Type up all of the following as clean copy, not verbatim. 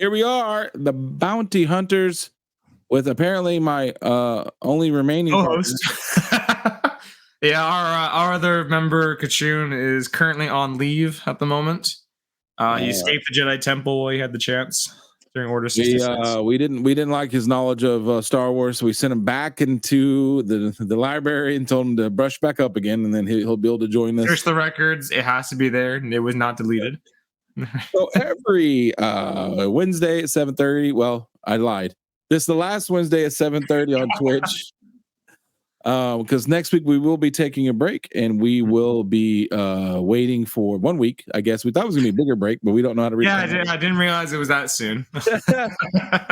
Here we are, the bounty hunters, with apparently my only remaining host. Yeah, our other member, Kachun, is currently on leave at the moment. He escaped the Jedi Temple while he had the chance during Order 66. We didn't like his knowledge of Star Wars, so we sent him back into the library and told him to brush back up again, and then he'll be able to join us. Search the records; it has to be there, and it was not deleted. So every Wednesday at 7:30. Well, I lied. This is the last Wednesday at 7:30 on Twitch. Because next week we will be taking a break and we will be waiting for 1 week. I guess we thought it was gonna be a bigger break, but we don't know how to. Yeah, I didn't realize it was that soon.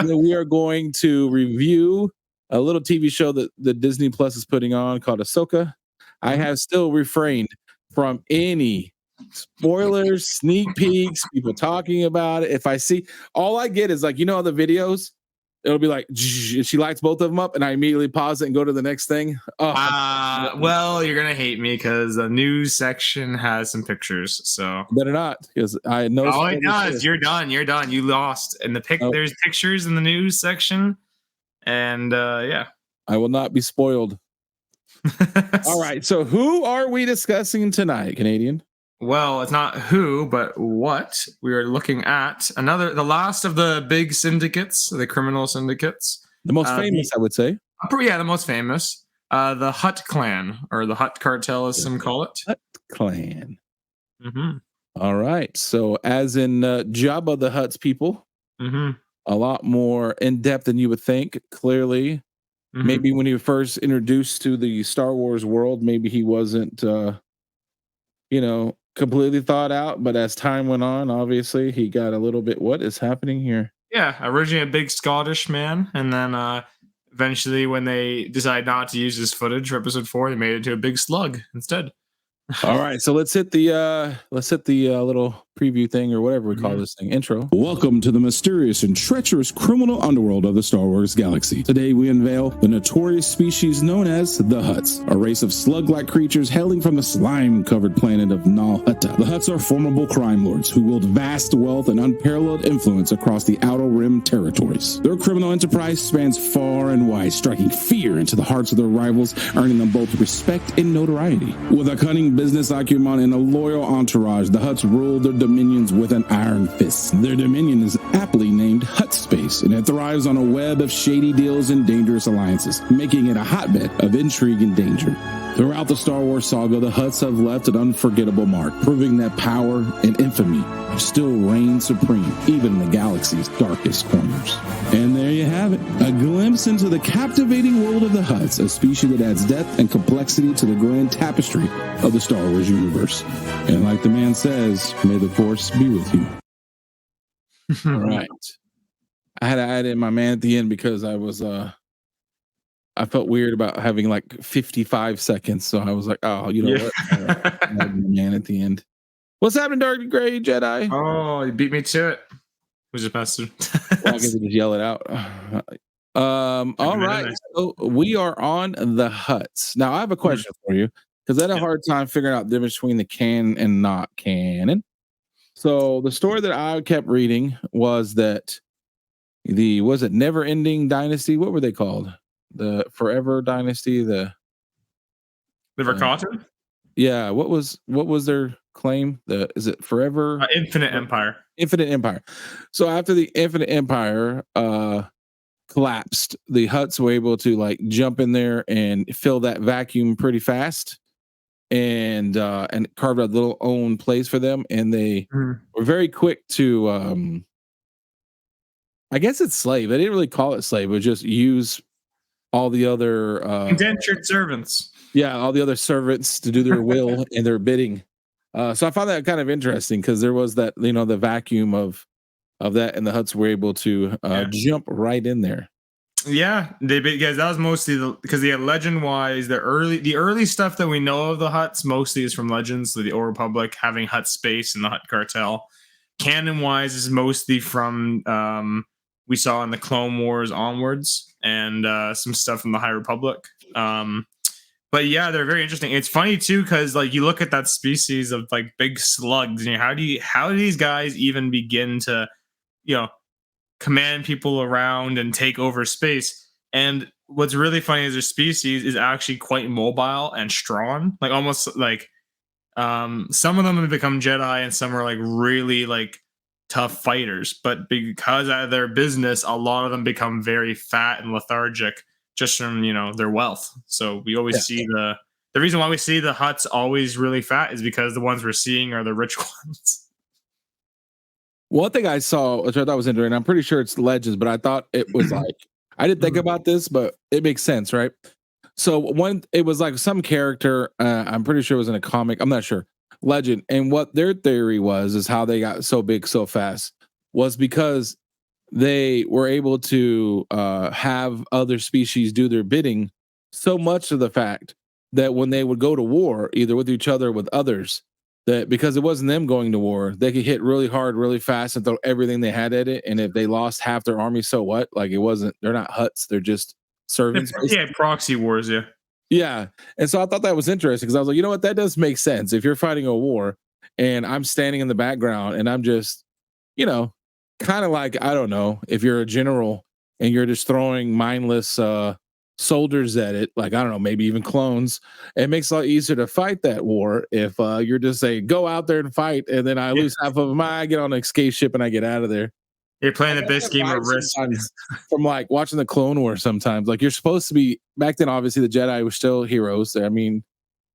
We are going to review a little TV show that the Disney Plus is putting on called Ahsoka. I have still refrained from any spoilers, sneak peeks, people talking about it. If I see, all I get is like, the videos. It'll be like she lights both of them up, and I immediately pause it and go to the next thing. Well, you're gonna hate me because the news section has some pictures. So better not, because I know. Oh, it does. You're done. You're done. You lost. And there's pictures in the news section, and yeah, I will not be spoiled. All right. So, who are we discussing tonight, Canadian? Well, it's not who, but what. We are looking at the last of the big syndicates, the criminal syndicates. The most famous, I would say. Yeah, the most famous. The Hutt clan, or the Hutt cartel, as some call it. Hutt clan. Mm-hmm. All right. So, as in Jabba the Hutt's people, a lot more in depth than you would think. Clearly, maybe when he was first introduced to the Star Wars world, maybe he wasn't, completely thought out, but as time went on, obviously he got a little bit, what is happening here? Yeah, originally a big Scottish man, and then eventually when they decided not to use this footage for episode 4, they made it to a big slug instead. All right, so let's hit the little preview thing, or whatever we call this thing, intro. Welcome to the mysterious and treacherous criminal underworld of the Star Wars galaxy. Today we unveil the notorious species known as the Hutts, a race of slug-like creatures hailing from the slime-covered planet of Nal Hutta. The Hutts are formidable crime lords who wield vast wealth and unparalleled influence across the Outer Rim territories. Their criminal enterprise spans far and wide, striking fear into the hearts of their rivals, earning them both respect and notoriety. With a cunning business acumen and a loyal entourage, the Hutts rule their dominions with an iron fist. Their dominion is aptly named Hutt Space, and it thrives on a web of shady deals and dangerous alliances, making it a hotbed of intrigue and danger. Throughout the Star Wars saga, the Hutts have left an unforgettable mark, proving that power and infamy still reign supreme, even in the galaxy's darkest corners. And there you have it, a glimpse into the captivating world of the Hutts, a species that adds depth and complexity to the grand tapestry of the Star Wars universe. And like the man says, may the Force be with you. All right. I had to add in my man at the end because I was I felt weird about having like 55 seconds, so I was like, "Oh, you know what?" Man at the end. What's happening, Dark Gray Jedi? Oh, you beat me to it. Was your bastard? Well, I guess just yell it out. All right, so we are on the Hutts. Now, I have a question for you because I had a hard time figuring out the difference between the canon and not canon. So the story that I kept reading was that was it Never Ending Dynasty? What were they called? The Forever Dynasty, the Verkata? Yeah, what was their claim? Is it Forever Infinite Empire? Infinite Empire. So after the Infinite Empire collapsed, the Hutts were able to like jump in there and fill that vacuum pretty fast, and carved out a little own place for them, and they were very quick to I guess it's slave. They didn't really call it slave, but just use all the other indentured servants. Yeah, all the other servants to do their will and their bidding. So I found that kind of interesting because there was that, the vacuum of that, and the Hutts were able to jump right in there. Yeah, because that was mostly because legend wise, the early stuff that we know of the Hutts mostly is from legends. So the Old Republic having Hutt Space and the Hutt cartel. Canon wise is mostly from we saw in the Clone Wars onwards, and some stuff from the High Republic. But yeah, they're very interesting. It's funny too because like you look at that species of like big slugs, and how do these guys even begin to, command people around and take over space. And what's really funny is their species is actually quite mobile and strong, like almost like some of them have become Jedi and some are like really like tough fighters, but because out of their business, a lot of them become very fat and lethargic just from their wealth. So we always see the reason why we see the Hutts always really fat is because the ones we're seeing are the rich ones. One thing I saw, which I thought was interesting, I'm pretty sure it's Legends, but I thought it was like, I didn't think about this, but it makes sense, right? So it was like some character, I'm pretty sure it was in a comic, I'm not sure, Legend, and what their theory was is how they got so big so fast was because they were able to have other species do their bidding, so much of the fact that when they would go to war, either with each other or with others, that because it wasn't them going to war, they could hit really hard, really fast, and throw everything they had at it. And if they lost half their army, so what? Like they're not Hutts, they're just servants. Yeah, proxy wars, yeah. Yeah. And so I thought that was interesting because I was like, you know what? That does make sense. If you're fighting a war and I'm standing in the background and I'm just, kind of like, I don't know, if you're a general and you're just throwing mindless soldiers at it, like, I don't know, maybe even clones, it makes it a lot easier to fight that war if you're just saying, go out there and fight. And then I lose half of them. I get on an escape ship and I get out of there. You're playing the best game of Risk. From like watching the Clone Wars sometimes. Like you're supposed to be, back then, obviously, the Jedi were still heroes. I mean,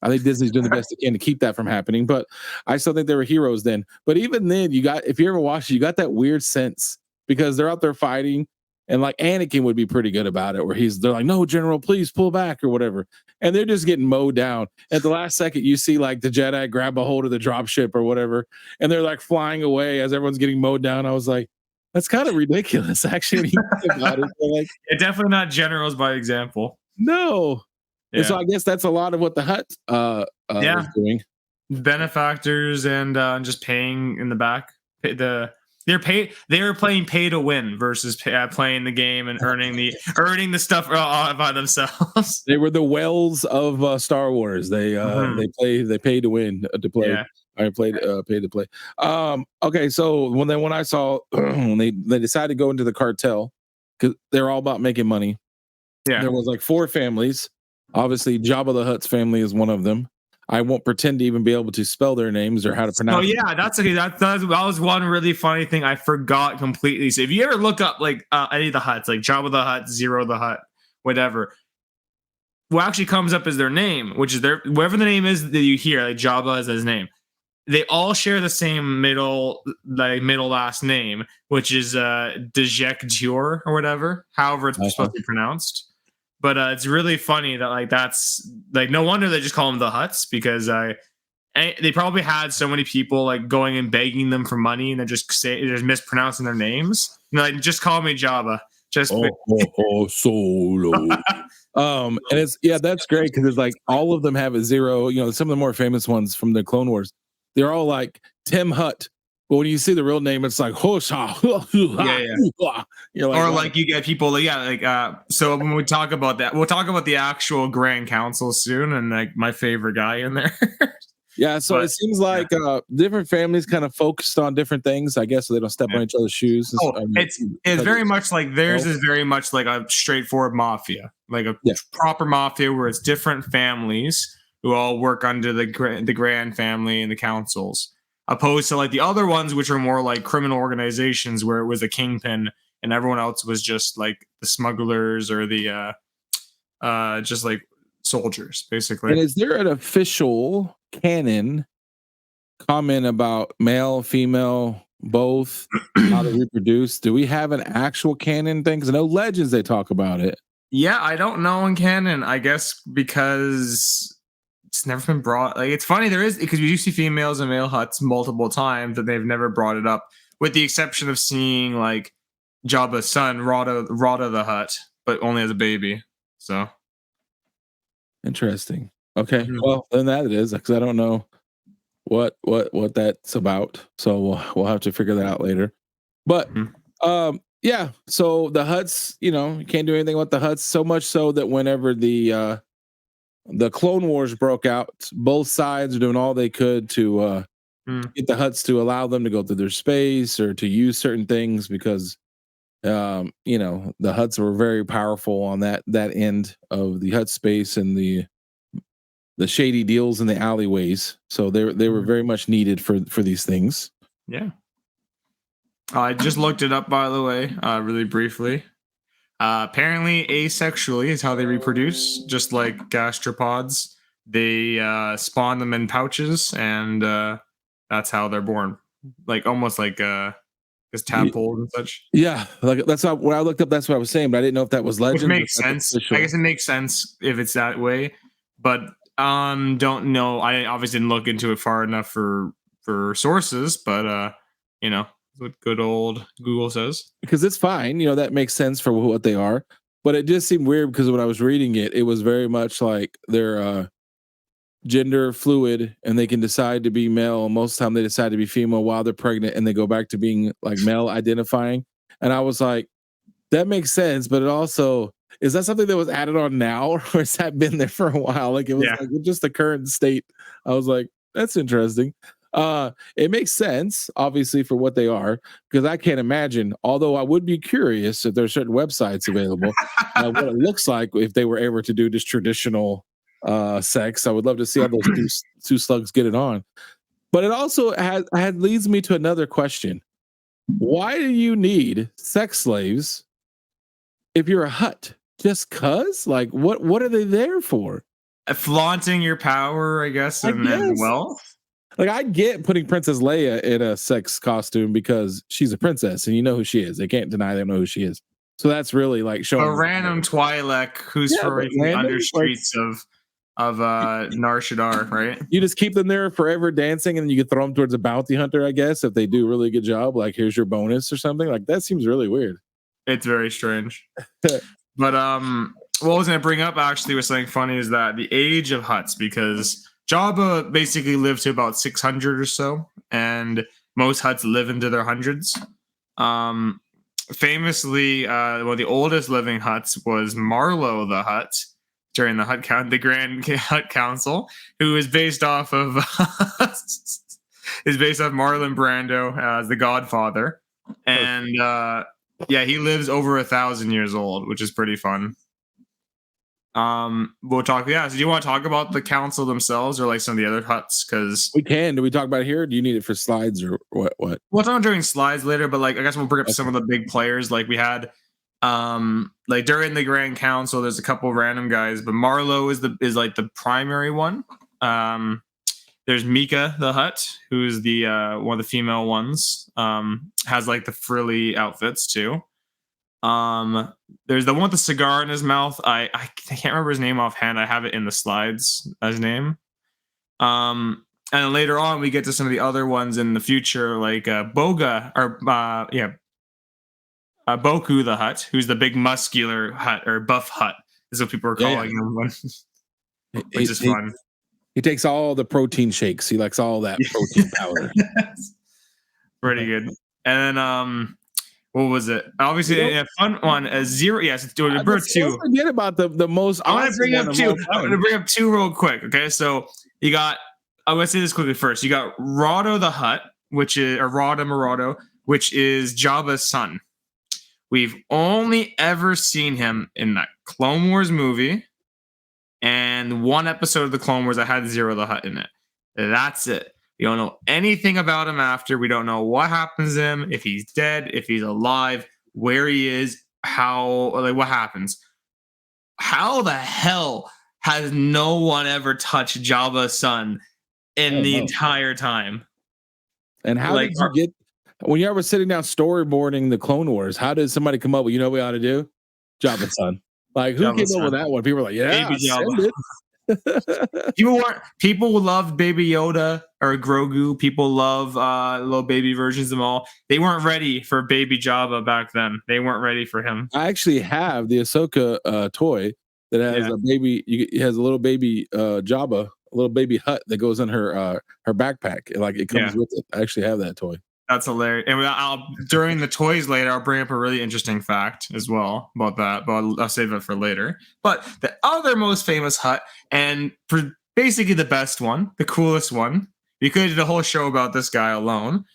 I think Disney's doing the best they can to keep that from happening, but I still think they were heroes then. But even then, if you ever watch it, you got that weird sense because they're out there fighting, and like Anakin would be pretty good about it, where they're like, no, General, please pull back or whatever. And they're just getting mowed down. At the last second, you see like the Jedi grab a hold of the dropship or whatever, and they're like flying away as everyone's getting mowed down. I was like, that's kind of ridiculous, actually. When you think about it. Like, definitely not generals by example. No. Yeah. And so I guess that's a lot of what the Hutt is doing. Benefactors and just paying in the back. They were playing pay to win versus playing the game and earning the stuff by themselves. They were the Wells of Star Wars. They pay to win to play. Yeah. I played pay to play. Okay, so when I saw when they decided to go into the cartel because they're all about making money. Yeah, there was like 4 families. Obviously, Jabba the Hutt's family is one of them. I won't pretend to even be able to spell their names or how to pronounce. Oh yeah, that's okay. That was one really funny thing I forgot completely. So if you ever look up like any of the Hutts, like Jabba the Hutt, Zero the Hutt, whatever, what actually comes up is their name, which is whatever the name is that you hear, like Jabba is his name. They all share the same middle last name, which is Dejek Dior or whatever, however it's supposed to be pronounced. But it's really funny that like that's like no wonder they just call them the Hutts because they probably had so many people like going and begging them for money and they're just mispronouncing their names. Like just call me Jabba. Solo. And it's that's great because it's like all of them have a zero. Some of the more famous ones from the Clone Wars, they're all like Tim Hutt. But when you see the real name, it's like Hosha. You're like, or like you get people so when we talk about that, we'll talk about the actual Grand Council soon, and like my favorite guy in there. So it seems like different families kind of focused on different things, I guess, so they don't step on each other's shoes. It's very much like theirs is very much like a straightforward mafia, like a proper mafia where it's different families who all work under the Grand Family and the councils. Opposed to like the other ones, which are more like criminal organizations where it was a kingpin and everyone else was just like the smugglers or the just like soldiers, basically. And is there an official canon comment about male, female, both, how to reproduce? Do we have an actual canon thing? Because I know Legends, they talk about it. Yeah, I don't know in canon, I guess because it's never been brought. Like, it's funny, there is, because we do see females and male Hutts multiple times, that they've never brought it up, with the exception of seeing like Jabba's son, Rada the Hutt, but only as a baby. So interesting. Okay, well then that it is, because I don't know what that's about, so we'll have to figure that out later. But yeah, so the Hutts, you can't do anything with the Hutts, so much so that whenever the Clone Wars broke out, both sides are doing all they could to get the Hutts to allow them to go through their space or to use certain things, because You know, the huts were very powerful on that end of the hut space and the shady deals in the alleyways. So they were very much needed for these things. Yeah. I just looked it up, by the way, really briefly. Apparently, asexually is how they reproduce, just like gastropods. They spawn them in pouches, and that's how they're born. Like almost like tadpoles and such. Yeah, like that's not what I looked up. That's what I was saying, but I didn't know if that was legend. Which makes sense. I guess it makes sense if it's that way, but don't know. I obviously didn't look into it far enough for sources, but you know what good old Google says. Because it's fine, you know, that makes sense for what they are. But it just seemed weird because when I was reading it, it was very much like they're gender fluid and they can decide to be male. Most of the time they decide to be female while they're pregnant and they go back to being like male identifying. And I was like, that makes sense, but it also is that something that was added on now or has that been there for a while? Like it was like just the current state. I was like, that's interesting. It makes sense, obviously, for what they are, because I can't imagine, although I would be curious if there are certain websites available, what it looks like if they were ever to do just traditional sex. I would love to see how those two slugs get it on. But it also leads me to another question. Why do you need sex slaves if you're a hut? Just cuz? Like what are they there for? Flaunting your power, I guess, and wealth. Like I get putting Princess Leia in a sex costume because she's a princess and you know who she is. They can't deny they know who she is. So that's really like showing a random Twi'lek who's from the under streets of Nar Shaddaa, right? You just keep them there forever dancing and you can throw them towards a bounty hunter, I guess, if they do a really good job. Like here's your bonus or something. Like that seems really weird. It's very strange. But what I was going to bring up actually was something funny is that the age of huts, because Jabba basically lived to about 600 or so, and most huts live into their hundreds. Famously, one of the oldest living huts was Marlow the Hutt during the the Grand Hut Council, who is based off of Marlon Brando as the Godfather, and he lives over 1,000 years old, which is pretty fun. We'll talk. Yeah. So do you want to talk about the council themselves or like some of the other huts? Because we can. Do we talk about it here? Or do you need it for slides or what? We'll talk during slides later, but like I guess we'll bring up some of the big players. Like we had, like during the Grand Council, there's a couple random guys, but Marlow is like the primary one. There's Mika the Hutt, who's the one of the female ones. Has like the frilly outfits too. There's the one with the cigar in his mouth. I can't remember his name offhand. I have it in the slides as name. And then later on we get to some of the other ones in the future, like Boga or Boku the Hutt, who's the big muscular Hutt or buff Hutt, is what people are calling him. Which is fun. He takes all the protein shakes. He likes all that protein powder. Pretty good. And then what was it? Obviously, a fun one. Zero. Yes, do it. Number two. Forget about the most. I want to bring up two. I'm going to bring up two real quick. Okay, so you got. I'm going to say this quickly first. You got Rado the Hutt, which is Marado, which is Jabba's son. We've only ever seen him in that Clone Wars movie, and one episode of the Clone Wars that had Zero the Hutt in it. That's it. We don't know anything about him after. We don't know what happens to him, if he's dead, if he's alive, where he is, what happens. How the hell has no one ever touched Jabba's son in the entire time? And how did you get, when you were sitting down storyboarding the Clone Wars, how did somebody come up with, you know what we ought to do? Jabba's son. Like, who came up with that one? People were like, yeah, Baby Jabba. People love Baby Yoda or Grogu. People love little baby versions of them all. They weren't ready for Baby Jabba back then. They weren't ready for him. I actually have the Ahsoka toy that has a baby. It has a little baby Jabba, a little baby Hutt that goes in her backpack. Like it comes with it. I actually have that toy. That's hilarious. And during the toys later, I'll bring up a really interesting fact as well about that, but I'll save it for later. But the other most famous Hutt, and for basically the best one, the coolest one, you could have did a whole show about this guy alone.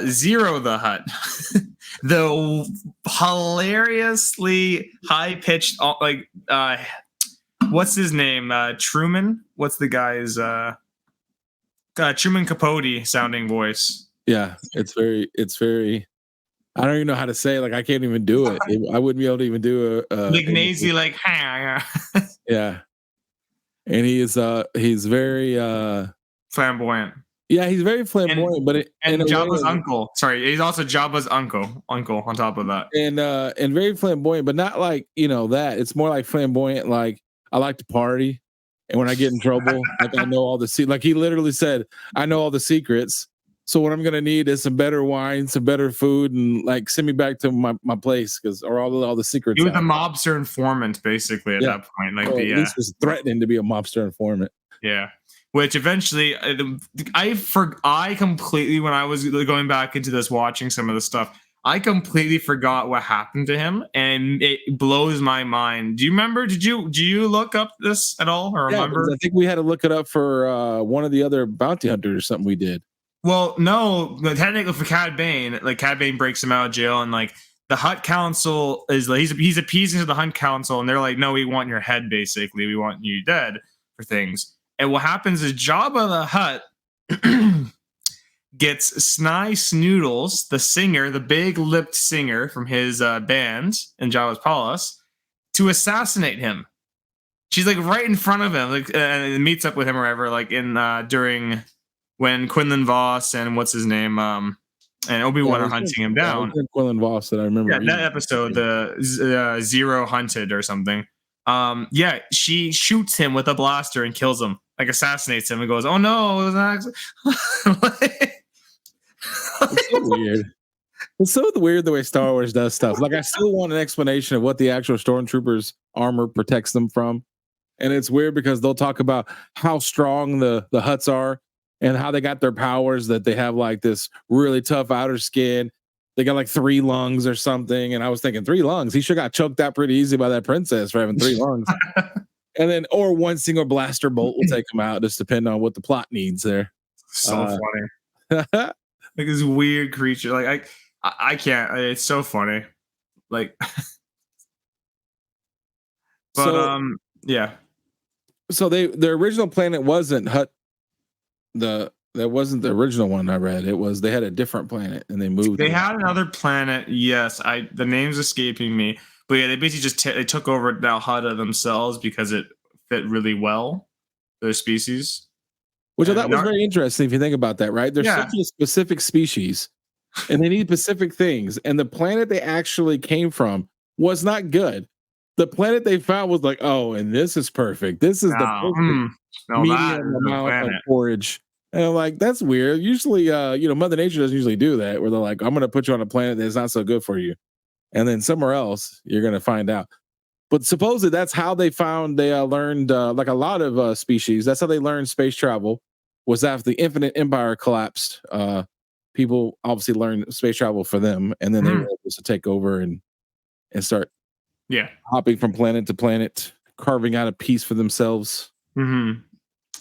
Zero the Hutt. the hilariously high pitched, like what's his name? Truman. What's the guy's Truman Capote sounding voice? Yeah, it's very. I don't even know how to say it. Like, I can't even do it. I wouldn't be able to even do a Ignacy, like yeah. And he's very flamboyant. Yeah, he's very flamboyant, but Jabba's uncle. Sorry, he's also Jabba's uncle on top of that. And very flamboyant, but not like, that. It's more like flamboyant, like, I like to party, and when I get in trouble, like, I know all the like, he literally said, I know all the secrets. So what I'm gonna need is some better wine, some better food, and like send me back to my place or all the secrets. He was a mobster informant, basically, at that point. Like, at least was threatening to be a mobster informant. Yeah. Which eventually, I completely, when I was going back into this, watching some of the stuff, I completely forgot what happened to him, and it blows my mind. Do you remember? Do you look up this at all, or remember? I think we had to look it up for one of the other bounty hunters or something we did. Well, no, technically for Cad Bane, like, Cad Bane breaks him out of jail, and like the Hutt Council is like, he's appeasing to the Hutt Council, and they're like, no, we want your head, basically, we want you dead for things. And what happens is Jabba the Hutt gets Sny Snoodles, the singer, the big-lipped singer from his band in Jabba's palace, to assassinate him. She's like right in front of him, like, and meets up with him or whatever, like in during when Quinlan Voss and what's his name, and Obi-Wan are hunting him down. Quinlan Voss, that I remember. Yeah, that episode, the Zero Hunted or something. Yeah, she shoots him with a blaster and kills him, like assassinates him, and goes, "Oh no, it was an accident." It's so weird. It's so weird the way Star Wars does stuff. Like, I still want an explanation of what the actual stormtroopers' armor protects them from, and it's weird because they'll talk about how strong the Hutts are and how they got their powers. That they have like this really tough outer skin. They got like 3 lungs or something. And I was thinking, 3 lungs? He should got choked out pretty easy by that princess for having 3 lungs. And then, or one single blaster bolt will take him out, just depending on what the plot needs there. So funny. Like, this weird creature. Like, I can't. It's so funny. Like, but yeah. So their original planet wasn't Hutt. That wasn't the original one I read. It was, they had a different planet and they moved. They had another planet. Yes, the name's escaping me, but yeah, they basically just they took over Dalhutta themselves because it fit really well their species. Which I thought was very interesting if you think about that, right? They're such a specific species, and they need specific things. And the planet they actually came from was not good. The planet they found was like, oh, and this is perfect. This is the perfect medium amount of forage. And I'm like, that's weird. Usually, Mother Nature doesn't usually do that, where they're like, I'm going to put you on a planet that's not so good for you. And then somewhere else, you're going to find out. But supposedly that's how they learned, like a lot of species, that's how they learned space travel, was after the Infinite Empire collapsed. People obviously learned space travel for them, and then they were able to take over and start hopping from planet to planet, carving out a piece for themselves. Mm-hmm.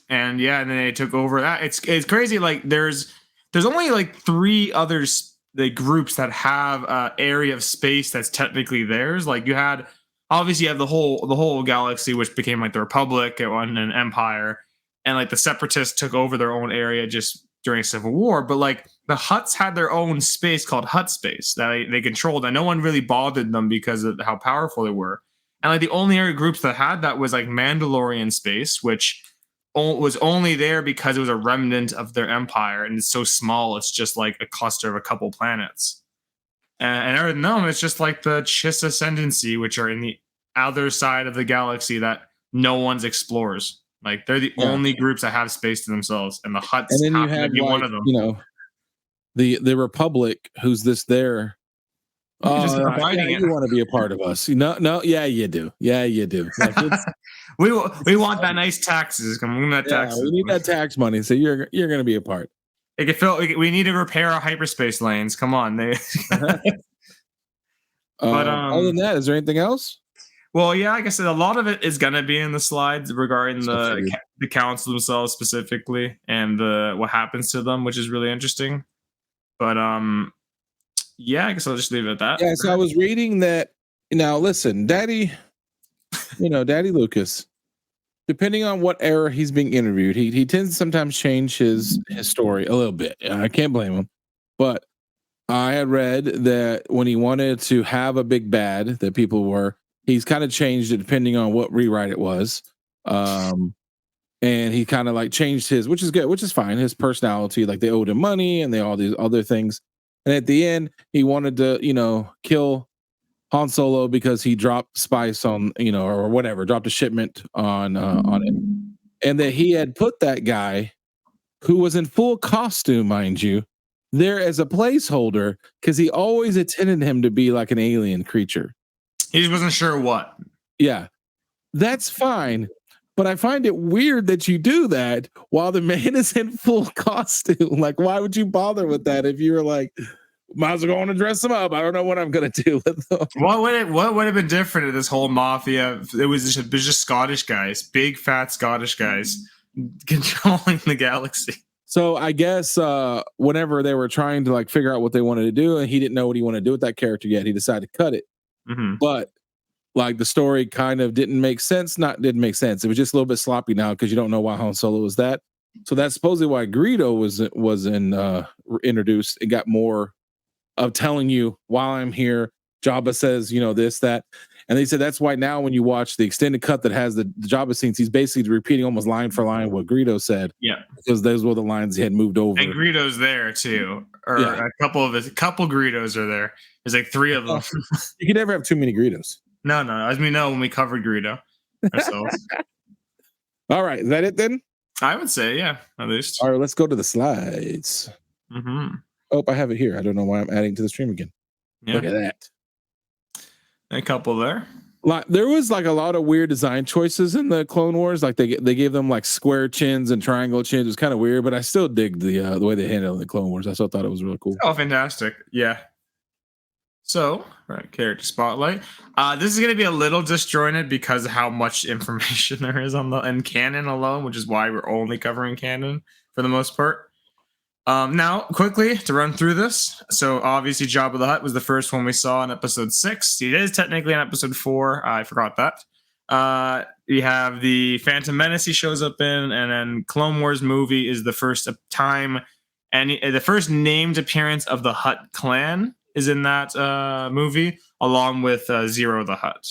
And then they took over that. It's crazy. Like, there's only like 3 others, the groups that have area of space that's technically theirs. Like, you had, obviously, you have the whole galaxy, which became like the Republic and an Empire, and like the Separatists took over their own area just during Civil War. But like the Hutts had their own space called Hutt space that they controlled, and no one really bothered them because of how powerful they were. And like the only area groups that had that was like Mandalorian space, which was only there because it was a remnant of their empire, and it's so small, it's just like a cluster of a couple planets. And other than them, it's just like the Chiss Ascendancy, which are in the other side of the galaxy that no one's explores. Like, they're the only groups that have space to themselves, and the Hutts happen to be one of them. The Republic, who's there. You want to be a part of us? No, yeah, you do. Yeah, you do. Like, we want that nice taxes. We need that tax money, so you're going to be a part. We need to repair our hyperspace lanes. Come on, but other than that, is there anything else? Well, yeah, like I said, a lot of it is going to be in the slides regarding the council themselves specifically, and what happens to them, which is really interesting. But Yeah, I guess I'll just leave it at that. Yeah, so I was reading that. Now, listen, Daddy Lucas, depending on what era he's being interviewed, he tends to sometimes change his story a little bit. I can't blame him. But I had read that when he wanted to have a big bad that people were, he's kind of changed it depending on what rewrite it was. And he kind of like changed his, which is good, which is fine, his personality. Like they owed him money and they all these other things. And at the end, he wanted to, kill Han Solo because he dropped spice on, or whatever, dropped a shipment on it. And that he had put that guy who was in full costume, mind you, there as a placeholder because he always intended him to be like an alien creature. He just wasn't sure what. Yeah, that's fine. But I find it weird that you do that while the man is in full costume. Like, why would you bother with that if you were like, might as well go on and dress him up? I don't know what I'm going to do with them. What would have been different in this whole mafia? It was just Scottish guys, big fat Scottish guys controlling the galaxy. So I guess whenever they were trying to like figure out what they wanted to do, and he didn't know what he wanted to do with that character yet, he decided to cut it. Mm-hmm. But like the story kind of didn't make sense. Didn't make sense. It was just a little bit sloppy now because you don't know why Han Solo was that. So that's supposedly why Greedo was introduced. It got more of telling you while I'm here. Jabba says, this, that. And they said that's why now when you watch the extended cut that has the Jabba scenes, he's basically repeating almost line for line what Greedo said. Yeah. Because those were the lines he had moved over. And Greedo's there too. Or a couple Greedos are there. There's like 3 of them. You can never have too many Greedos. No. As we know when we covered Greedo ourselves. All right. Is that it then? I would say, yeah, at least. All right, let's go to the slides. Mm-hmm. Oh, I have it here. I don't know why I'm adding to the stream again. Yeah. Look at that. A couple there. There was like a lot of weird design choices in the Clone Wars. Like they gave them like square chins and triangle chins. It was kind of weird, but I still dig the way they handled the Clone Wars. I still thought it was really cool. Oh, fantastic. Yeah. So, right, character spotlight. This is going to be a little disjointed because of how much information there is in canon alone, which is why we're only covering canon for the most part. Now, quickly to run through this. So, obviously, Jabba the Hutt was the first one we saw in episode 6. It is technically in episode 4. I forgot that. We have the Phantom Menace he shows up in, and then Clone Wars movie is the first time, and the first named appearance of the Hutt clan is in that movie, along with Zero the Hutt.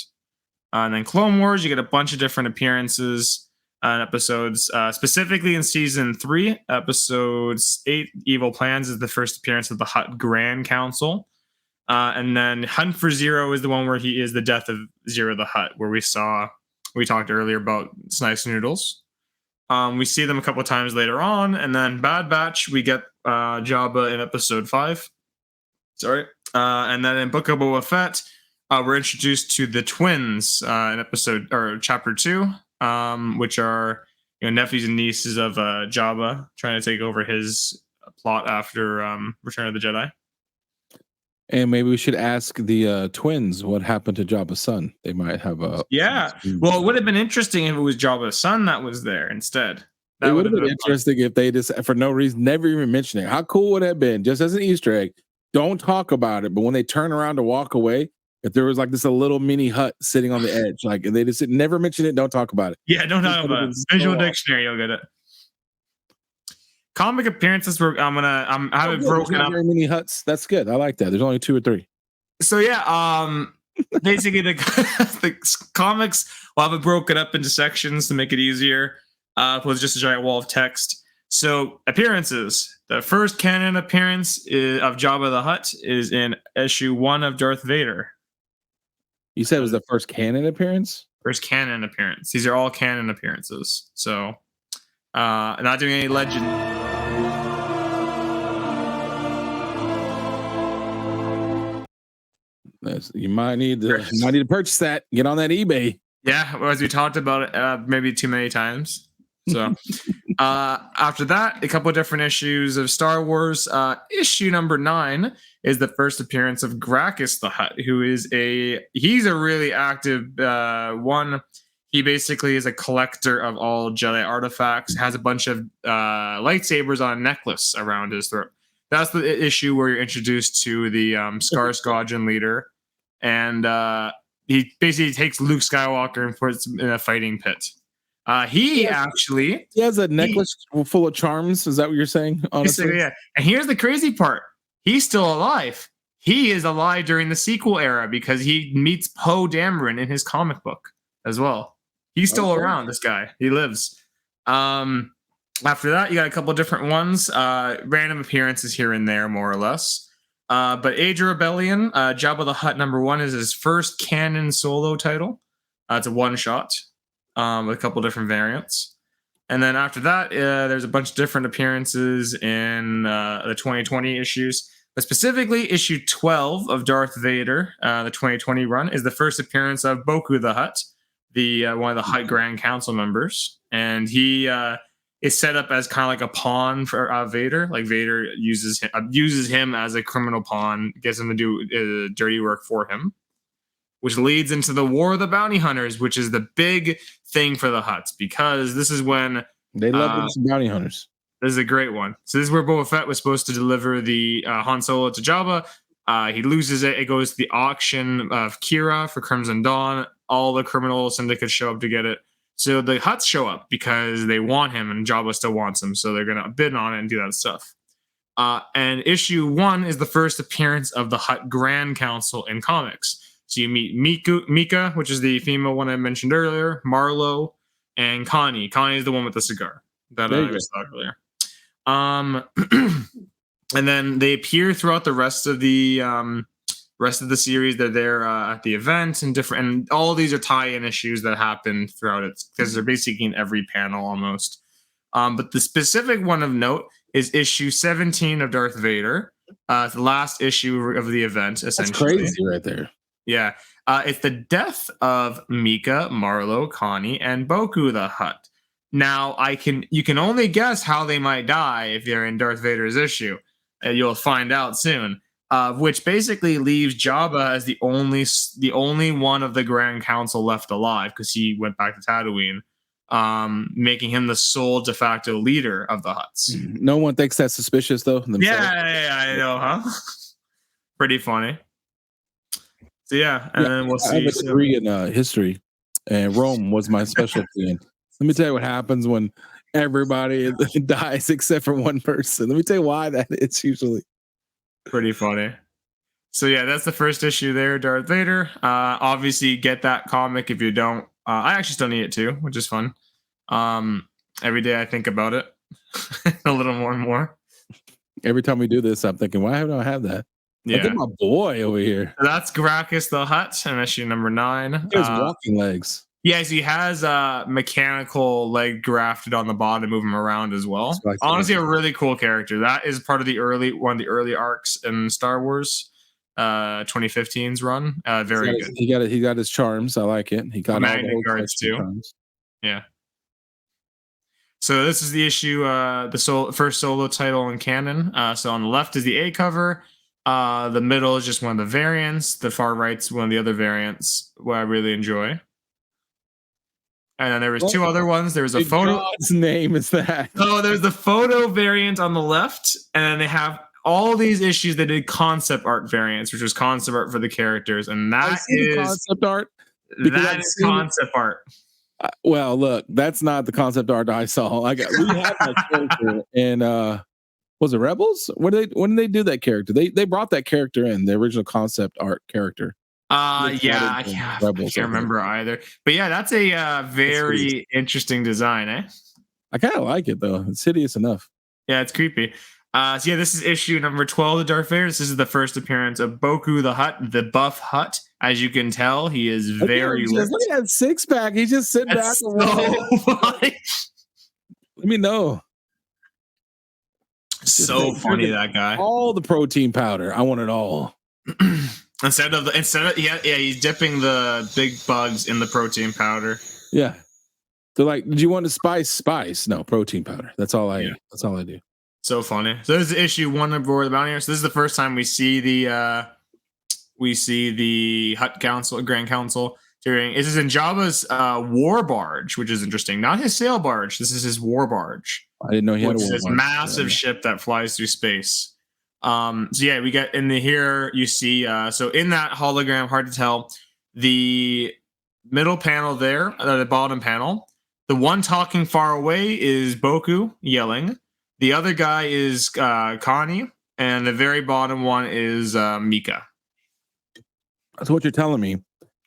And then Clone Wars, you get a bunch of different appearances and episodes. Specifically in season 3, episodes 8, Evil Plans is the first appearance of the Hutt Grand Council. And then Hunt for Zero is the one where he is the death of Zero the Hutt, where we talked earlier about Snice Noodles. We see them a couple times later on, and then Bad Batch, we get Jabba in episode 5. And then in Book of Boba Fett, we're introduced to the twins in chapter 2, which are nephews and nieces of Jabba trying to take over his plot after Return of the Jedi. And maybe we should ask the twins what happened to Jabba's son. They might have a Well, it would have been interesting if it was Jabba's son that was there instead. That it would have been interesting if they just, for no reason, never even mentioned it. How cool would it have been? Just as an Easter egg. Don't talk about it, but when they turn around to walk away, if there was like this a little mini hut sitting on the edge, like they just never mention it, don't talk about it. Yeah, don't talk about it. Visual dictionary, you'll get it. Comic appearances I'm having broken up. Mini huts. That's good. I like that. There's only 2 or 3. So yeah, basically the comics will have it broken up into sections to make it easier. With just a giant wall of text. So appearances. The first canon appearance of Jabba the Hutt is in issue 1 of Darth Vader. You said it was the first canon appearance? First canon appearance. These are all canon appearances. So not doing any legend. You might need to purchase that. Get on that eBay. Yeah, as we talked about it maybe too many times. So after that, a couple of different issues of Star Wars. Issue number 9 is the first appearance of Gracchus the Hutt, who is he's a really active one. He basically is a collector of all Jedi artifacts, has a bunch of lightsabers on a necklace around his throat. That's the issue where you're introduced to the Skarsgård leader, and he basically takes Luke Skywalker and puts him in a fighting pit. He has a necklace full of charms. Is that what you're saying? Honestly, yeah. And here's the crazy part: he's still alive. He is alive during the sequel era because he meets Poe Dameron in his comic book as well. He's still around. This guy, he lives. After that, you got a couple of different ones, random appearances here and there, more or less. But Age of Rebellion, Jabba the Hutt #1 is his first canon solo title. It's a one-shot with a couple of different variants. And then after that, there's a bunch of different appearances in the 2020 issues. But specifically, issue 12 of Darth Vader, the 2020 run, is the first appearance of Boku the Hutt, one of the Hutt Grand Council members. And he is set up as kind of like a pawn for Vader. Like Vader uses him as a criminal pawn, gets him to do dirty work for him, which leads into the War of the Bounty Hunters, which is the big thing for the Hutts, because this is when they love some bounty hunters. This is a great one. So this is where Boba Fett was supposed to deliver the Han Solo to Jabba. He loses it. It goes to the auction of Kira for Crimson Dawn. All the criminal syndicates show up to get it. So the Hutts show up because they want him, and Jabba still wants him. So they're going to bid on it and do that stuff. And issue 1 is the first appearance of the Hutt Grand Council in comics. So you meet Mika, which is the female one I mentioned earlier, Marlo, and Connie. Connie is the one with the cigar that I saw earlier. And then they appear throughout the rest of the series. They're there at the event and all these are tie-in issues that happen throughout it because they're basically in every panel almost. But the specific one of note is issue 17 of Darth Vader, the last issue of the event. Essentially, that's crazy right there. Yeah, it's the death of Mika, Marlo, Connie, and Boku the Hutt. Now, you can only guess how they might die if you're in Darth Vader's issue. You'll find out soon. Which basically leaves Jabba as the only one of the Grand Council left alive because he went back to Tatooine, making him the sole de facto leader of the Hutts. No one thinks that's suspicious, though. Yeah, I know, huh? Pretty funny. So yeah, and then we'll see. I have a degree in history, and Rome was my specialty. And let me tell you what happens when everybody dies except for one person. Let me tell you why that is usually. Pretty funny. So yeah, that's the first issue there, Darth Vader. Obviously, get that comic if you don't. I actually still need it too, which is fun. Every day I think about it a little more and more. Every time we do this, I'm thinking, why don't I have that? Yeah, look at my boy over here. That's Gracchus the Hutt in issue number 9. He has walking legs. Yes, he has a mechanical leg grafted on the bottom to move him around as well. Honestly, a really cool character. That is part of one of the early arcs in Star Wars, 2015's run. Very good. He got his charms. I like it. He got magnet guards too. Charms. Yeah. So this is the issue, first solo title in canon. So on the left is the A cover. The middle is just one of the variants. The far right's one of the other variants, what I really enjoy. And then there was 2 other ones. There was a photo. God's name is that? Oh, there's the photo variant on the left, and then they have all these issues that did concept art variants, which was concept art for the characters, and that is concept art. That is concept art. Well, look, that's not the concept art I saw. We had that character in was it Rebels? When did they do that character? They brought that character in, the original concept art character. I can't remember either. But yeah, that's a very interesting design, eh? I kind of like it though. It's hideous enough. Yeah, it's creepy. So yeah, this is issue number 12 of Darth Vader. This is the first appearance of Boku the Hutt, the buff Hutt. As you can tell, he is very look at that 6-pack. He's just sitting back. So funny. Let me know. So funny, that guy. All the protein powder. I want it all. Instead of he's dipping the big bugs in the protein powder. Yeah. They're like, did you want to spice? No, protein powder. That's all I do. So funny. So this is issue 1 of War of the Bounty Hunters. So this is the first time we see the Hutt Council, Grand Council. This is in Jabba's war barge, which is interesting. Not his sail barge. This is his war barge. I didn't know he had a war barge. This massive ship that flies through space. So yeah, we get in the here. You see, so in that hologram, hard to tell. The middle panel there, the bottom panel. The one talking far away is Boku yelling. The other guy is Connie, and the very bottom one is Mika. So what you're telling me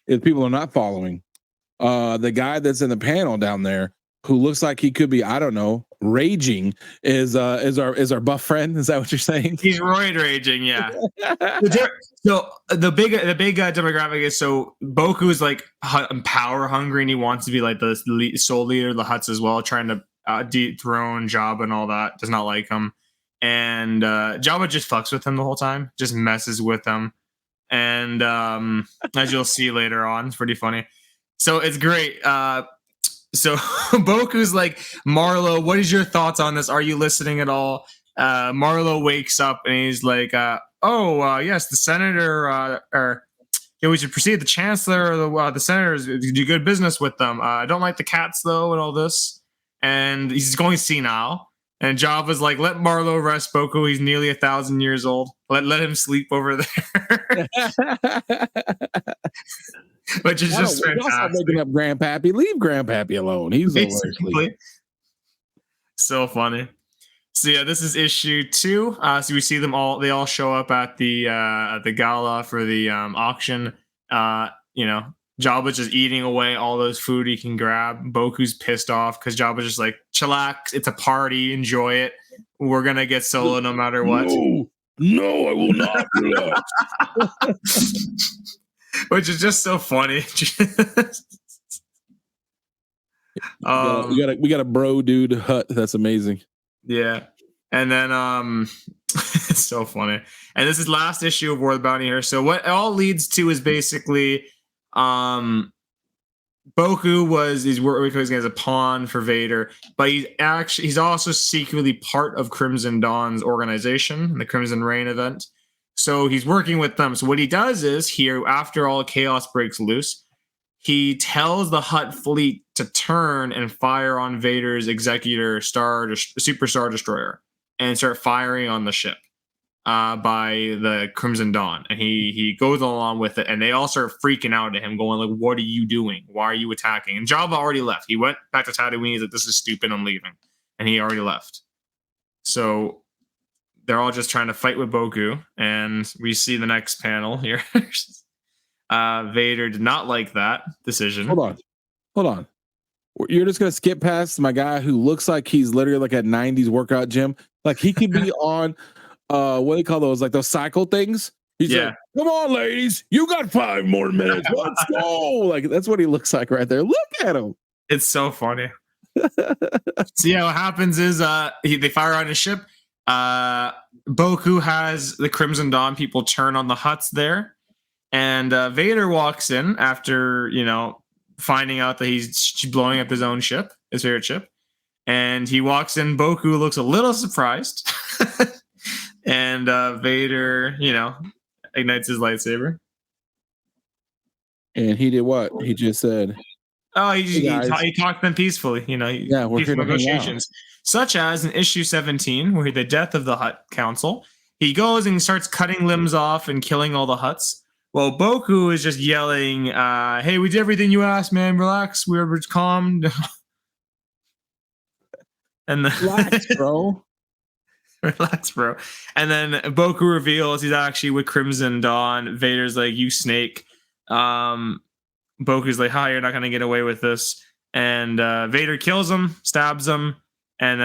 is people are not following. The guy that's in the panel down there, who looks like he could be, I don't know, raging, is our buff friend. Is that what you're saying? He's roid raging, yeah. So the big demographic is, so Boku is like power hungry, and he wants to be like the soul leader of the Hutts as well, trying to dethrone Jabba and all that. Does not like him, and Jabba just fucks with him the whole time, just messes with him, and as you'll see later on, it's pretty funny. So it's great. So Boku's like, Marlo, what is your thoughts on this? Are you listening at all? Marlo wakes up and he's like, yes, the senator, we should proceed. The chancellor or the senators do good business with them. I don't like the cats though, and all this. And he's going senile. And Java's like, let Marlo rest, Boku. He's nearly 1,000 years old. Let him sleep over there. Which is just fantastic. Making up Grandpappy. Leave Grandpappy alone. He's basically so funny. So yeah, this is issue 2. So we see them all. They all show up at the gala for the auction. Jabba's just eating away all those food he can grab. Boku's pissed off because Jabba's just like, chillax. It's a party. Enjoy it. We're gonna get solo no matter what. No, I will not relax. Which is just so funny. We got a bro dude hut. That's amazing. Yeah. And then it's so funny. And this is last issue of War of the Bounty here. So what it all leads to is basically Boku he's working as a pawn for Vader, but he's also secretly part of Crimson Dawn's organization, the Crimson Reign event. So he's working with them. So what he does is, here, after all chaos breaks loose, he tells the Hutt fleet to turn and fire on Vader's Executor Super Star Destroyer and start firing on the ship by the Crimson Dawn. And he goes along with it, and they all start freaking out at him, going like, what are you doing? Why are you attacking? And Jabba already left. He went back to Tatooine. He's like, this is stupid. I'm leaving. And he already left. So they're all just trying to fight with Boku, and we see the next panel here. Vader did not like that decision. Hold on. You're just gonna skip past my guy who looks like he's literally like a 90s workout gym. Like he could be on what do they call those? Like those cycle things. He's like, come on, ladies, you got 5 more minutes. Let's go. Like that's what he looks like right there. Look at him. It's so funny. So yeah, what happens is they fire on his ship. Boku has the Crimson Dawn people turn on the Hutts there, and Vader walks in after finding out that he's blowing up his own ship, his favorite ship, and he walks in. Boku looks a little surprised, and Vader ignites his lightsaber, and he did what? He just said, "Oh, he talked to them peacefully." We're peaceful here negotiations. Such as in issue 17, where the death of the Hutt Council, he goes and starts cutting limbs off and killing all the Hutts. Well, Boku is just yelling, hey, we did everything you asked, man. Relax. We're calm. And relax, bro. Relax, bro. And then Boku reveals he's actually with Crimson Dawn. Vader's like, you snake. Boku's like, hi, you're not going to get away with this. And Vader kills him, stabs him. And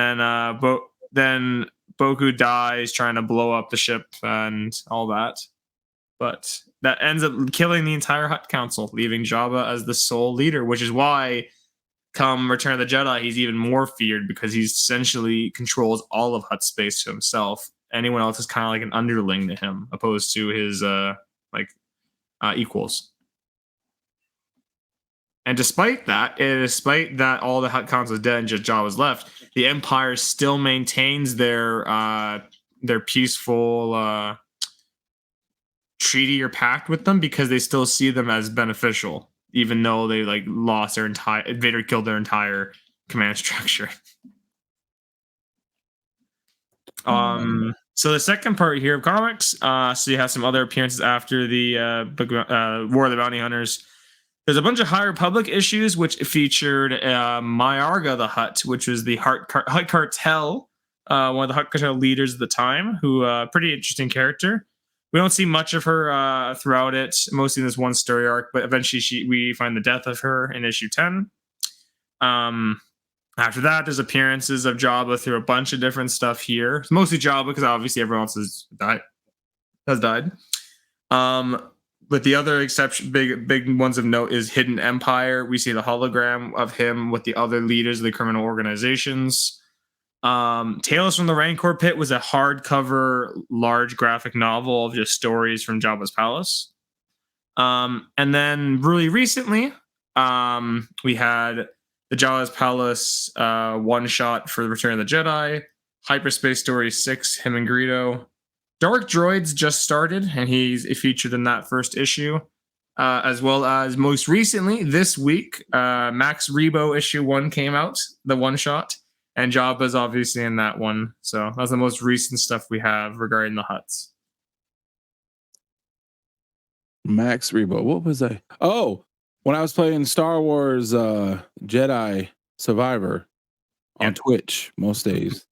then Boku dies trying to blow up the ship and all that. But that ends up killing the entire Hutt Council, leaving Jabba as the sole leader, which is why come Return of the Jedi, he's even more feared because he essentially controls all of Hutt space to himself. Anyone else is kind of like an underling to him, opposed to his equals. And despite that all the Hutt Council is dead and just Jabba's left, the Empire still maintains their peaceful treaty or pact with them because they still see them as beneficial, even though they lost their entire Vader killed their entire command structure. So So the second part here of comics, so you have some other appearances after the War of the Bounty Hunters. There's a bunch of High Republic issues which featured Myarga the Hutt, which was the Hutt Cartel, one of the Hutt Cartel leaders at the time, who pretty interesting character. We don't see much of her throughout it, mostly in this one story arc, but eventually we find the death of her in issue 10. After that, there's appearances of Jabba through a bunch of different stuff here. It's mostly Jabba because obviously everyone else has died. But the other exception, big ones of note, is Hidden Empire. We see the hologram of him with the other leaders of the criminal organizations. Tales from the Rancor Pit was a hardcover, large graphic novel of just stories from Jabba's palace. And then really recently, we had the Jabba's Palace one-shot for Return of the Jedi, Hyperspace Story 6, him and Greedo. Dark Droids just started, and he's featured in that first issue, as well as most recently, this week, Max Rebo issue 1 came out, the one-shot, and Jabba's obviously in that one. So that's the most recent stuff we have regarding the Hutts. Max Rebo. What was I? Oh, when I was playing Star Wars Jedi Survivor on Twitch most days,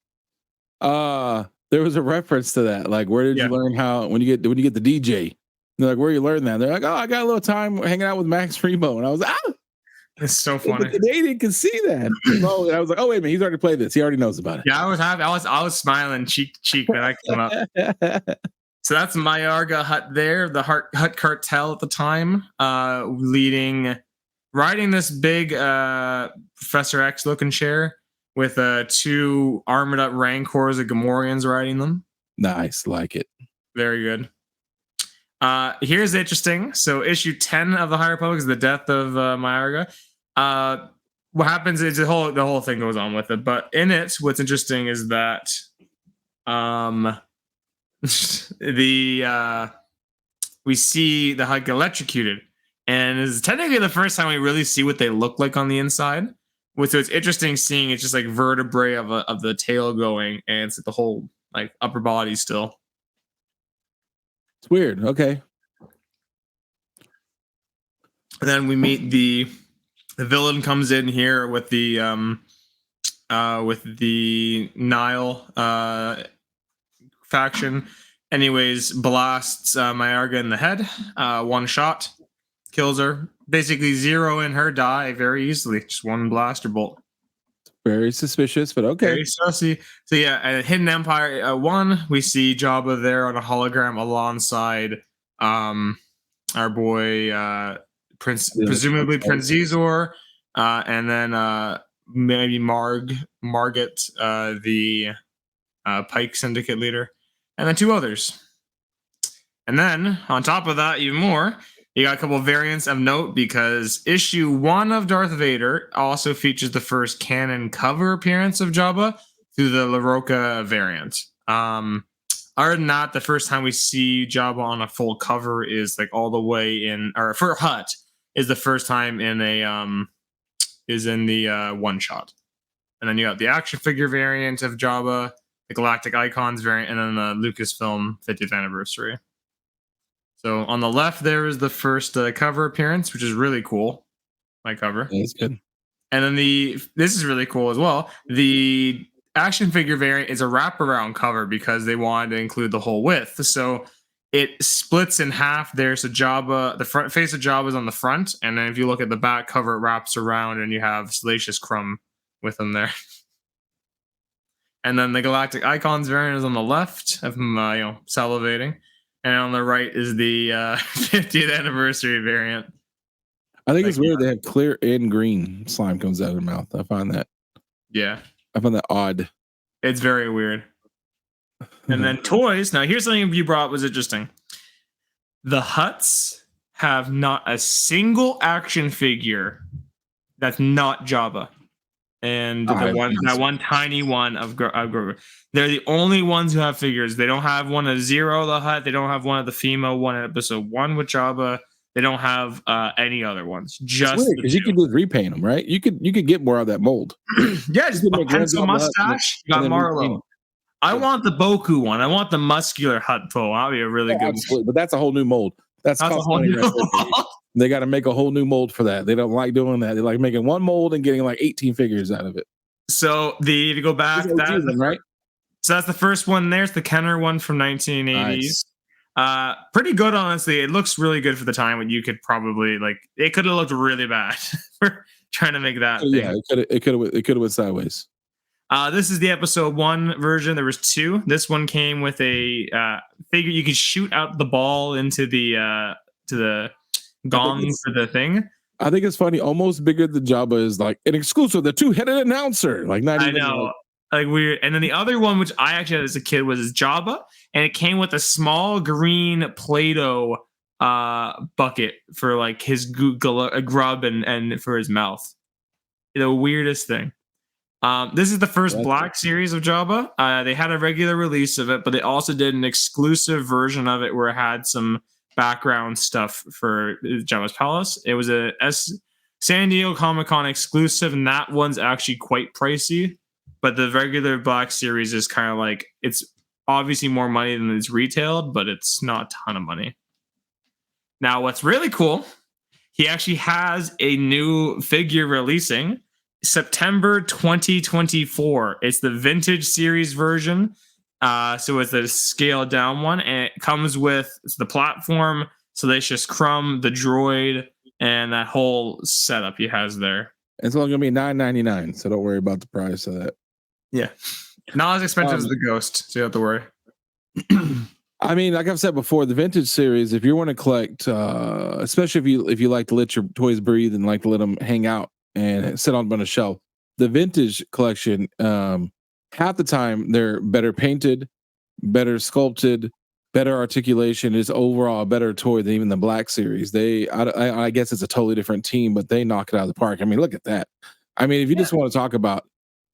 there was a reference to that. Like, where did you learn how when you get the DJ? They're like, where you learn that? They're like, oh, I got a little time hanging out with Max Rebo, and I was it's so funny. The Canadian can see that. Oh, and I was like, oh wait a minute, he's already played this. He already knows about it. Yeah, I was happy. I was smiling cheek when I came up. So that's Myarga Hutt there, the Hutt Cartel at the time, riding this big Professor X looking chair with 2 armored up Rancors of Gamorreans riding them. Nice, like it. Very good. Here's interesting. So issue 10 of the High Republic is the death of Myarga. What happens is the whole thing goes on with it, but in it, what's interesting is that we see the Hutt get electrocuted, and it's technically the first time we really see what they look like on the inside. So it's interesting seeing it's just like vertebrae of the tail going, and it's the whole like upper body still. It's weird. Okay. And then we meet the villain comes in here with the Nile faction. Anyways, blasts Myarga in the head. One shot kills her. Basically, zero in her die very easily. Just one blaster bolt. Very suspicious, but okay. Very sussy. So yeah, Hidden Empire 1, we see Jabba there on a hologram alongside our boy presumably Prince Zizor, and then maybe Margit, the Pyke Syndicate leader, and then 2 others. And then on top of that, even more, you got a couple of variants of note because issue 1 of Darth Vader also features the first canon cover appearance of Jabba through the La Roca variant. Other than that, the first time we see Jabba on a full cover is like all the way in, or for Hutt is the first time in the one shot. And then you got the action figure variant of Jabba, the Galactic Icons variant, and then the Lucasfilm 50th anniversary. So on the left, there is the first cover appearance, which is really cool. My cover. That's good. And then this is really cool as well. The action figure variant is a wraparound cover because they wanted to include the whole width. So it splits in half. There's a Jabba, the front face of Jabba is on the front. And then if you look at the back cover, it wraps around and you have Salacious Crumb with him there. And then the Galactic Icons variant is on the left of him, salivating. And on the right is the 50th anniversary variant. I think it's weird they have clear and green slime comes out of their mouth. I find that. Yeah. I find that odd. It's very weird. And then toys. Now, here's something you brought was interesting. The Hutts have not a single action figure that's not Jabba. And that one tiny one of Grogu. They're the only ones who have figures. They don't have one of Zero the Hutt. They don't have one of the Fimo one in episode 1 with Jabba. They don't have any other ones. Just because you can just repaint them, right? You could get more of that mold. Yeah, just a pencil mustache. You got Marlo. I want the Boku one. I want the muscular Hut Poe. That'll be a really good one. But that's a whole new mold. That's a whole new mold. They got to make a whole new mold for that. They don't like doing that. They like making one mold and getting like 18 figures out of it. So if you go back, right? So that's the first one. There's the Kenner one from 1980s. Nice. Pretty good, honestly. It looks really good for the time, but you could probably it could have looked really bad for trying to make that. Yeah, it could have went sideways. This is the episode 1 version. There was 2. This one came with a figure you could shoot out the ball into the to the gong for the thing. I think it's funny. Almost bigger than Jabba is like an exclusive. The 2-headed announcer. Like not even. I know. Like weird. And then the other one, which I actually had as a kid, was Jabba, and it came with a small green Play-Doh bucket for like his grub and for his mouth. The weirdest thing. This is the first Black series of Jabba. They had a regular release of it, but they also did an exclusive version of it where it had some background stuff for Jabba's Palace. It was a San Diego Comic-Con exclusive, and that one's actually quite pricey. But the regular Black series is kind of like, it's obviously more money than it's retailed, but it's not a ton of money. Now, what's really cool, he actually has a new figure releasing September 2024. It's the vintage series version. So it's the scaled down one, and it comes with the platform, Salacious Crumb, the droid, and that whole setup he has there. It's only gonna be $9.99, so don't worry about the price of that. Yeah, not as expensive as the Ghost, so you don't have to worry. I mean, like I've said before, the vintage series, if you want to collect, especially if you like to let your toys breathe and like to let them hang out and sit on a shelf, the vintage collection, half the time they're better painted, better sculpted, better articulation, is overall a better toy than even the Black series. I guess it's a totally different team, but they knock it out of the park. I mean, look at that. I mean, if you just want to talk about,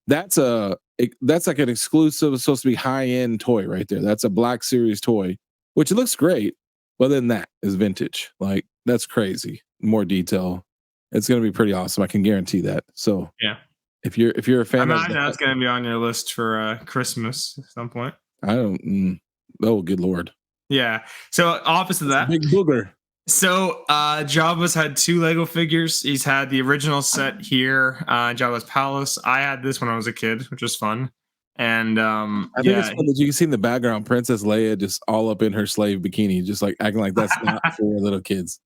that's like an exclusive, supposed to be high-end toy right there. That's a Black series toy, which it looks great, but then that is vintage. Like, that's crazy. More detail. It's going to be pretty awesome. I can guarantee that. So yeah, if you're a fan, I imagine that's going to be on your list for Christmas at some point. I don't. Oh, good Lord. Yeah. So opposite of that, big booger. So Jabba's had 2 Lego figures. He's had the original set here, Jabba's Palace. I had this when I was a kid, which was fun. And I think it's fun that you can see in the background Princess Leia just all up in her slave bikini, just like acting like that's not for little kids.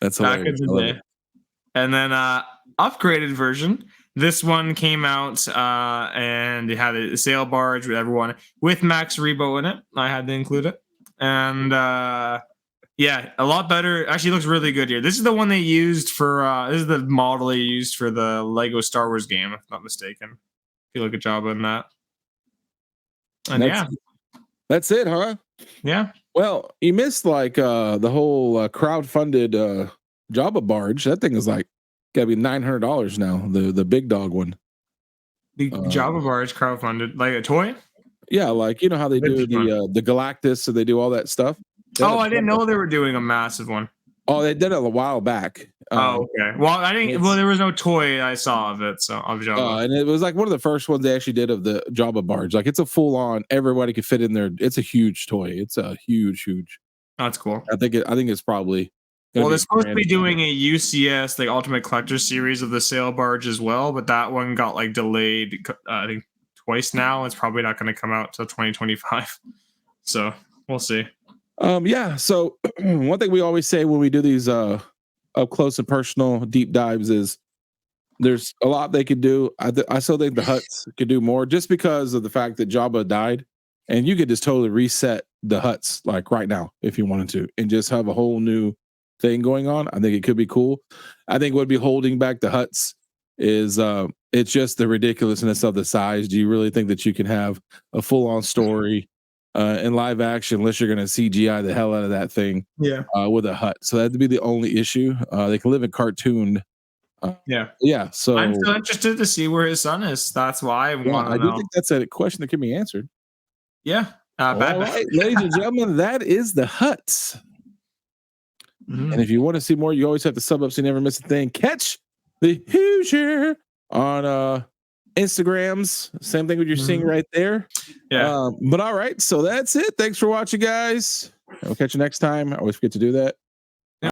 That's hilarious. And then upgraded version. This one came out and it had a sail barge with everyone with Max Rebo in it. I had to include it. And yeah, a lot better. Actually, looks really good here. This is the one they used for. This is the model they used for the Lego Star Wars game, if I'm not mistaken. If you look at Jabba in that. And that's it, huh? Yeah. Well, you missed like the whole crowd-funded Jabba barge. That thing is like gotta be $900 now. The big dog one. The Jabba barge crowdfunded, like a toy. Yeah, like you know how they do the Galactus, so they do all that stuff. I didn't know they were doing a massive one. Oh, they did it a while back. Okay. Well, I didn't. Well, there was no toy I saw of it, so of Jabba. And it was like one of the first ones they actually did of the Jabba barge. Like it's a full on. Everybody could fit in there. It's a huge toy. It's a huge. That's cool. I think it's probably. Well, they're supposed to be doing a UCS, like Ultimate Collector series of the sail barge as well, but that one got like delayed. I think twice now. It's probably not going to come out till 2025. So we'll see. Yeah. So one thing we always say when we do these up close and personal deep dives is there's a lot they could do. I still think the Hutts could do more just because of the fact that Jabba died, and you could just totally reset the Hutts like right now if you wanted to, and just have a whole new thing going on. I think it could be cool. I think what would be holding back the Hutts is it's just the ridiculousness of the size. Do you really think that you can have a full on story? In live action, unless you're going to CGI the hell out of that thing, with a Hutt. So that'd be the only issue. They can live in cartoon. Yeah. So I'm still interested to see where his son is. That's why I want to know. I do think that's a question that can be answered. Yeah. All right, ladies and gentlemen, that is the Hutts. Mm-hmm. And if you want to see more, you always have to sub up so you never miss a thing. Catch the Hoosier on Instagrams. Same thing what you're seeing right there. Yeah. But all right, so that's it. Thanks for watching, guys. We'll catch you next time. I always forget to do that.